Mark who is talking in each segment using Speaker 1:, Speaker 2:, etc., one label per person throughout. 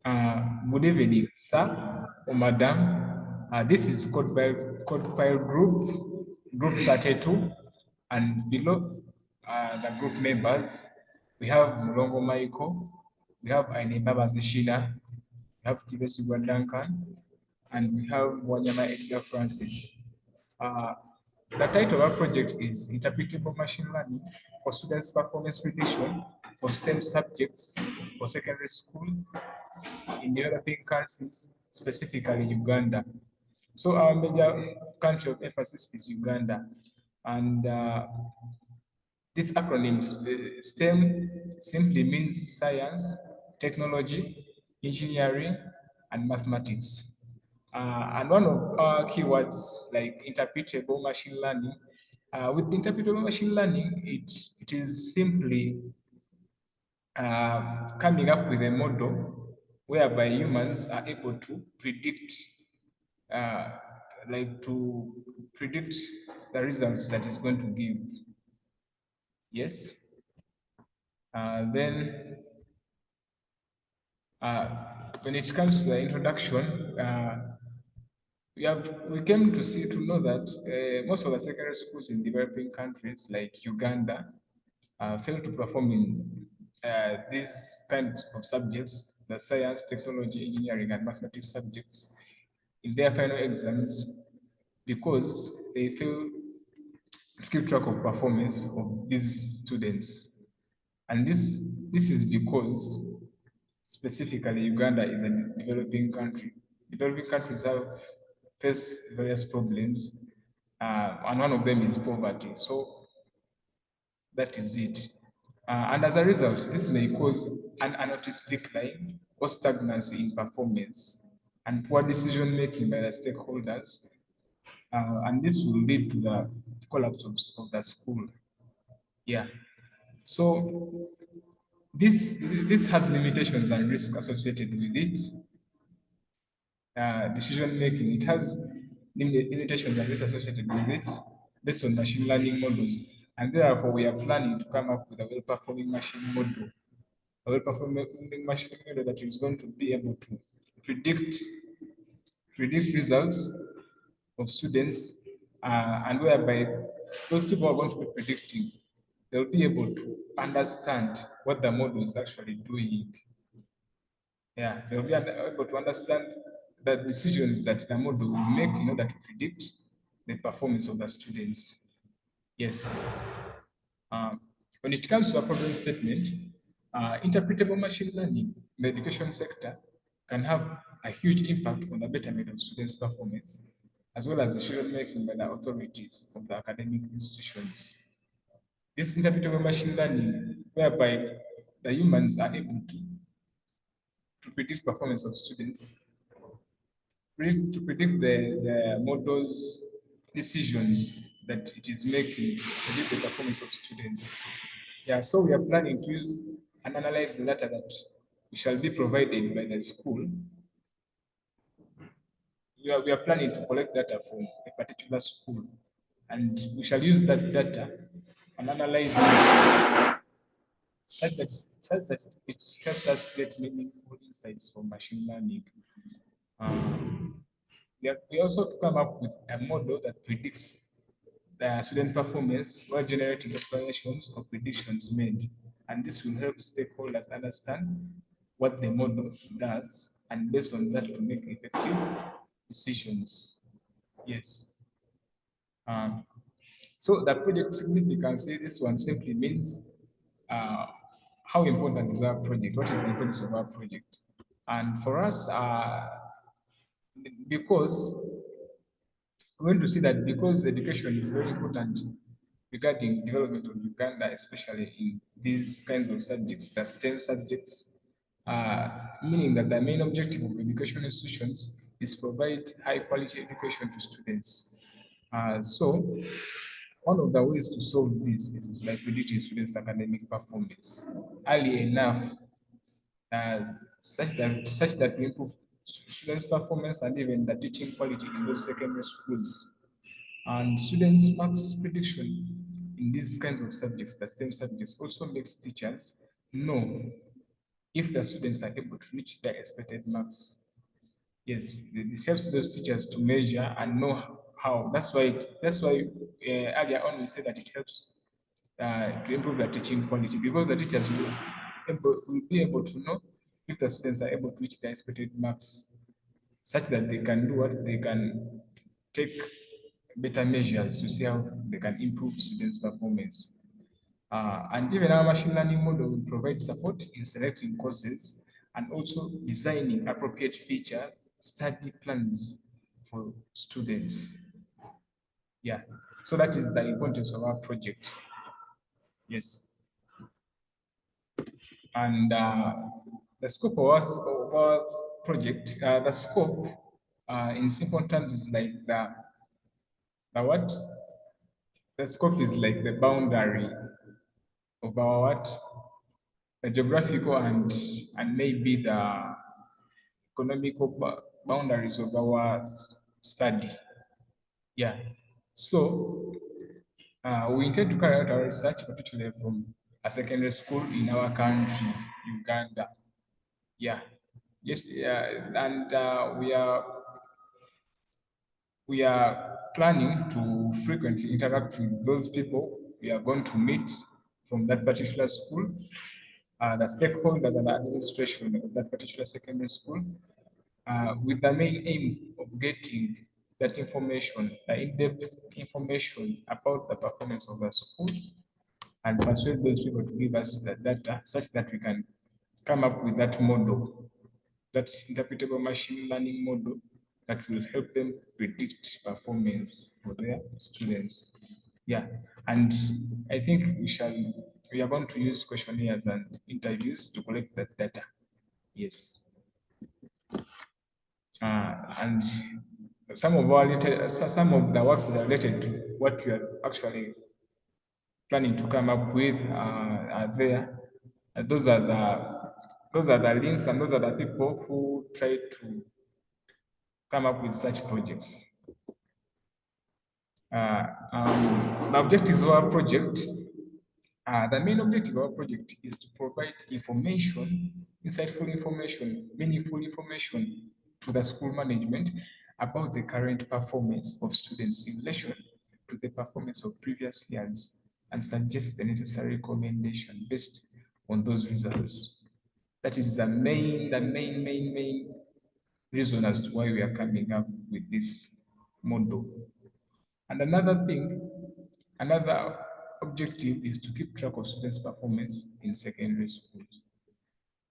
Speaker 1: Good evening, sir or madam. This is Code Pile Group 32, and below the group members, we have Mulongo Michael, we have Aine Babazi Shina, we have Tibesi Duncan, and we have Wanyama Edgar Francis. Uh, the title of our project is Interpretable Machine Learning for Students' Performance Prediction for STEM subjects for secondary school in developing countries, specifically Uganda. So our major country of emphasis is Uganda. And these acronyms, STEM simply means science, technology, engineering, and mathematics. And one of our keywords like interpretable machine learning, with interpretable machine learning, it is simply coming up with a model whereby humans are able to predict, uh, to predict the results that is going to give. Yes. Then, when it comes to the introduction, we came to know that most of the secondary schools in developing countries like Uganda fail to perform in these kind of subjects, the science, technology, engineering, and mathematics subjects, in their final exams because they fail to keep track of performance of these students. And this is because specifically Uganda is a developing country. Developing countries have face various problems, and one of them is poverty. So that is it. And as a result, this may cause an unnoticed decline or stagnancy in performance and poor decision making by the stakeholders. And this will lead to the collapse of the school. Yeah. So this has limitations and risks associated with it. Decision making, it has limitations and risks associated with it based on machine learning models. And therefore, we are planning to come up with a well-performing machine model, a well-performing machine model that is going to be able to predict predict results of students, and whereby those people are going to be predicting, they'll be able to understand what the model is actually doing. Yeah, they'll be able to understand the decisions that the model will make in order to predict the performance of the students. Yes. Um, when it comes to a problem statement, interpretable machine learning in the education sector can have a huge impact on the betterment of students' performance, as well as decision making by the authorities of the academic institutions. This interpretable machine learning, whereby the humans are able to predict performance of students, to predict the model's decisions that it is making, to predict the performance of students. Yeah, so we are planning to use and analyze the data that shall be provided by the school. We are planning to collect data from a particular school, and we shall use that data and analyze it such that it helps us get meaningful insights from machine learning. We also to come up with a model that predicts the student performance while generating explanations or predictions made. And this will help stakeholders understand what the model does, and based on that to make effective decisions. Yes. Um, so the project significance, this one simply means uh, how important is our project? What is the importance of our project? And for us, because we're going to see that because education is very important regarding development of Uganda, especially in these kinds of subjects, the STEM subjects, meaning that the main objective of education institutions is provide high quality education to students. So one of the ways to solve this is by predicting students' academic performance early enough, uh, such that we improve students' performance and even the teaching quality in those secondary schools. And students' marks prediction in these kinds of subjects, the STEM subjects, also makes teachers know if the students are able to reach their expected marks. Yes, this helps those teachers to measure and know how. That's why earlier on we said that it helps to improve the teaching quality, because the teachers will be able to know if the students are able to reach their expected marks, such that they can do what they can take better measures to see how they can improve students' performance. And even our machine learning model will provide support in selecting courses and also designing appropriate feature study plans for students. Yeah, so that is the importance of our project. Yes, and the scope of our project, the scope in simple terms is like the what? The scope is like the boundary of our what? The geographical and maybe the economical boundaries of our study. Yeah. So we intend to carry out our research, particularly from a secondary school in our country, Uganda. Yeah. Yes. Yeah. And we are planning to frequently interact with those people we are going to meet from that particular school, the stakeholders and the administration of that particular secondary school, with the main aim of getting that information, the in-depth information about the performance of the school, and persuade those people to give us the data such that we can come up with that model, that interpretable machine learning model that will help them predict performance for their students. Yeah, and I think we are going to use questionnaires and interviews to collect that data. Yes. And some of the works that are related to what we are actually planning to come up with are there. Those are the links, and those are the people who try to come up with such projects. The objectives of our project, the main objective of our project is to provide information, insightful information, meaningful information to the school management about the current performance of students in relation to the performance of previous years, and suggest the necessary recommendation based on those results. That is the main reason as to why we are coming up with this model. And another objective is to keep track of students' performance in secondary schools.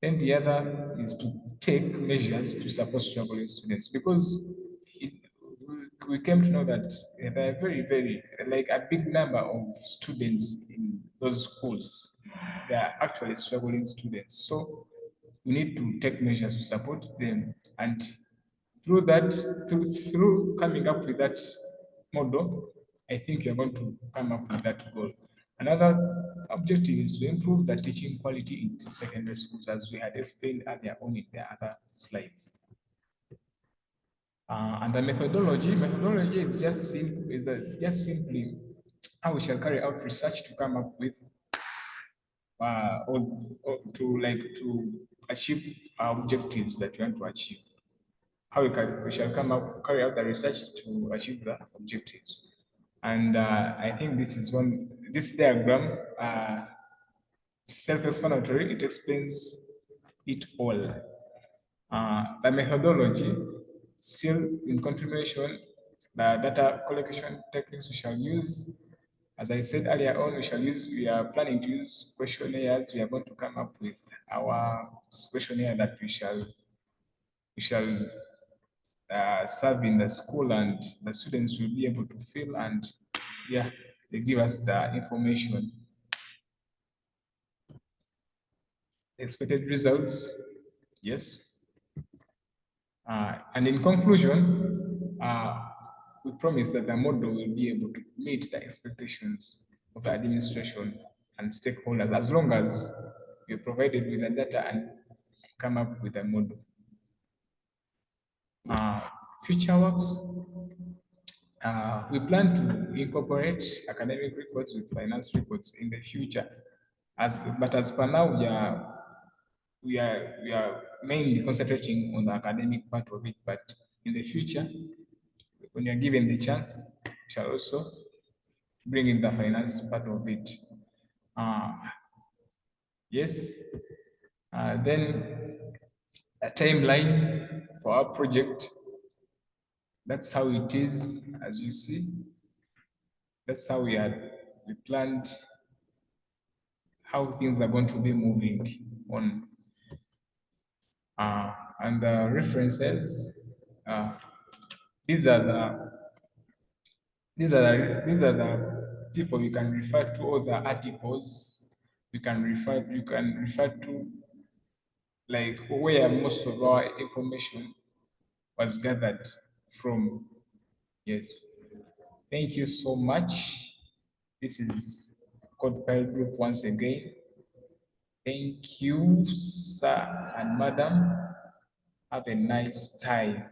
Speaker 1: Then the other is to take measures to support struggling students, because it, we came to know that there are very, like a big number of students in those schools. They are actually struggling students. So we need to take measures to support them. And through that, through coming up with that model, I think you're going to come up with that goal. Another objective is to improve the teaching quality in secondary schools, as we had explained earlier on in the other slides. And the methodology is just simply how we shall carry out research to come up with or to achieve our objectives that we want to achieve. How we shall carry out the research to achieve the objectives. And I think this diagram, self-explanatory, it explains it all. The methodology, still in continuation, the data collection techniques we shall use. As I said earlier on, we are planning to use questionnaires. We are going to come up with our questionnaire that we shall serve in the school, and the students will be able to fill, and yeah, they give us the information. Expected results, yes. And in conclusion, we promise that the model will be able to meet the expectations of the administration and stakeholders, as long as you're provided with the data and come up with a model. Future works, we plan to incorporate academic records with finance reports in the future. But as per now, we are mainly concentrating on the academic part of it, but in the future, when you're given the chance, we shall also bring in the finance part of it. Uh, yes. Then a timeline for our project. That's how it is, as you see. That's how we planned how things are going to be moving on. And the references, these are the these are the people you can refer to, all the articles you can refer to, like where most of our information was gathered from. Yes. Thank you so much. This is CodePile Group once again. Thank you, sir and madam. Have a nice time.